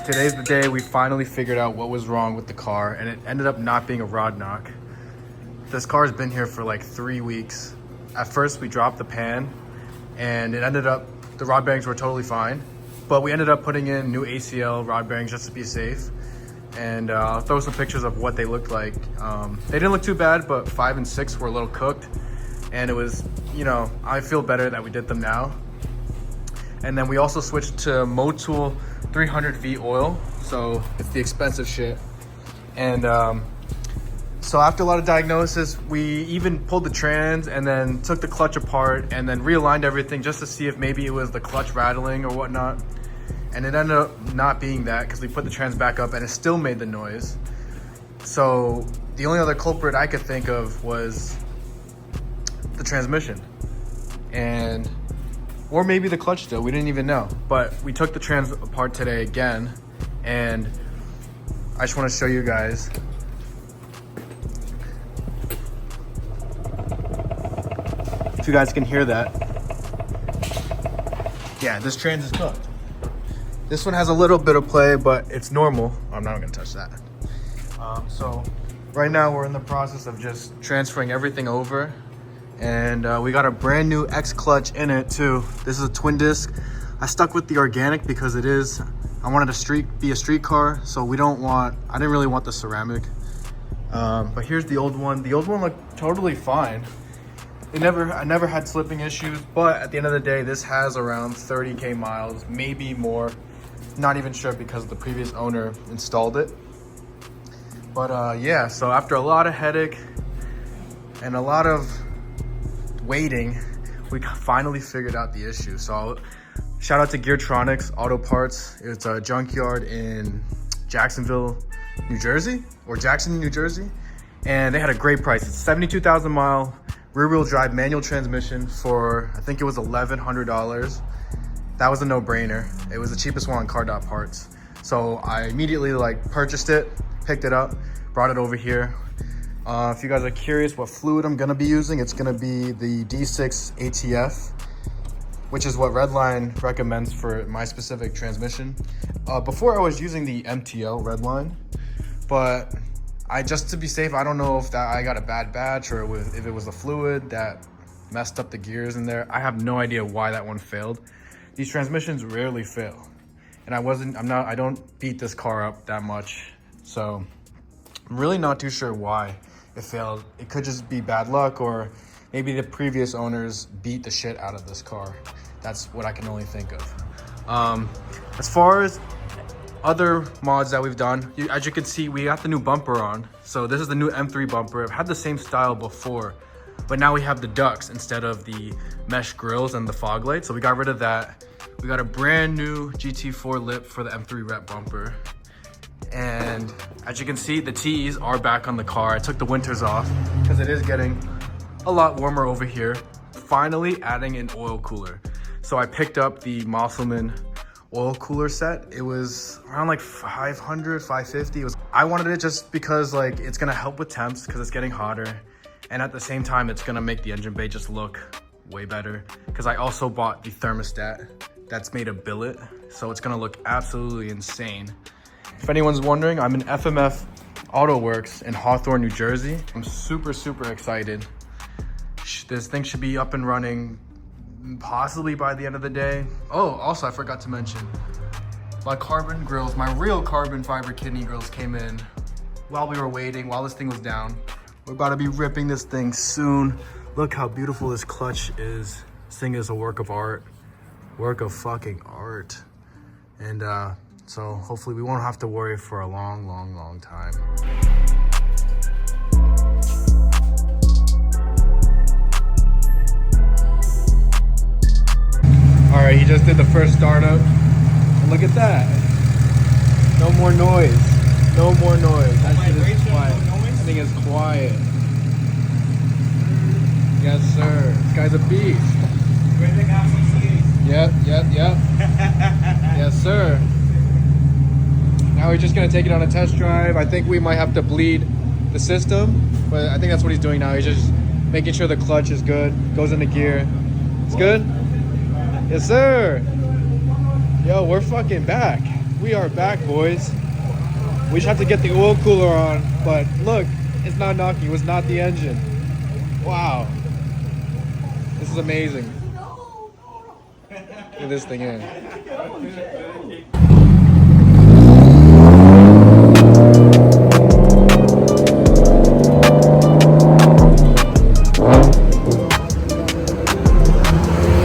today's the day we finally figured out what was wrong with the car, and it ended up not being a rod knock. This car has been here for like 3 weeks. At first we dropped the pan and it ended up, the rod bearings were totally fine, but we ended up putting in new ACL rod bearings just to be safe. And I'll throw some pictures of what they looked like. They didn't look too bad, but 5 and 6 were a little cooked. And it was, you know, I feel better that we did them now. And then we also switched to Motul 300V oil. So it's the expensive shit. And so after a lot of diagnosis, we even pulled the trans and then took the clutch apart and then realigned everything just to see if maybe it was the clutch rattling or whatnot. And it ended up not being that because we put the trans back up and it still made the noise. So the only other culprit I could think of was the transmission. And or maybe the clutch still, we didn't even know. But we took the trans apart today again, and I just want to show you guys. If you guys can hear that. Yeah, this trans is cooked. This one has a little bit of play, but it's normal. I'm not gonna touch that. So right now we're in the process of just transferring everything over. And we got a brand new X clutch in it too. This is a twin disc. I stuck with the organic because it is, I wanted to be a street car, so I didn't really want the ceramic. But here's the old one. The old one looked totally fine. I never had slipping issues, but at the end of the day, this has around 30K miles, maybe more. Not even sure because the previous owner installed it. But yeah, so after a lot of headache and a lot of waiting, we finally figured out the issue. So shout out to Geartronics Auto Parts. It's a junkyard in Jacksonville, New Jersey, or Jackson, New Jersey. And they had a great price. It's 72,000 mile rear wheel drive manual transmission for, I think it was $1,100. That was a no-brainer. It was the cheapest one on Car.Parts. So I immediately purchased it, picked it up, brought it over here. If you guys are curious what fluid I'm gonna be using, it's gonna be the D6 ATF, which is what Redline recommends for my specific transmission. Before I was using the MTL Redline, but just to be safe, I don't know if I got a bad batch or if it was the fluid that messed up the gears in there. I have no idea why that one failed. These transmissions rarely fail. And I don't beat this car up that much. So I'm really not too sure why it failed. It could just be bad luck, or maybe the previous owners beat the shit out of this car. That's what I can only think of. As far as other mods that we've done, as you can see, we got the new bumper on. So this is the new M3 bumper. I've had the same style before, but now we have the ducts instead of the mesh grills and the fog lights. So we got rid of that. We got a brand new GT4 lip for the M3 Rep bumper. And as you can see, the T's are back on the car. I took the winters off because it is getting a lot warmer over here. Finally adding an oil cooler. So I picked up the Mosselman oil cooler set. It was around like 500, 550. I wanted it just because it's gonna help with temps because it's getting hotter. And at the same time, it's gonna make the engine bay just look way better. Because I also bought the thermostat that's made of billet. So it's gonna look absolutely insane. If anyone's wondering, I'm in FMF Auto Works in Hawthorne, New Jersey. I'm super, super excited. This thing should be up and running possibly by the end of the day. Oh, also I forgot to mention, my carbon grills, my real carbon fiber kidney grills came in while we were waiting, while this thing was down. We're about to be ripping this thing soon. Look how beautiful this clutch is. This thing is a work of art. Work of fucking art. And so hopefully we won't have to worry for a long, long, long time. All right, he just did the first startup. And look at that. No more noise. No more noise. That shit is quiet. That thing is quiet. Yes, sir. This guy's a beast. Yep. Yes, sir. Now we're just gonna take it on a test drive. I think we might have to bleed the system, but I think that's what he's doing now. He's just making sure the clutch is good, goes into gear. It's good? Yes, sir. Yo, we're fucking back. We are back, boys. We just have to get the oil cooler on, but look, it's not knocking. It was not the engine. Wow. This is amazing. Get this thing in.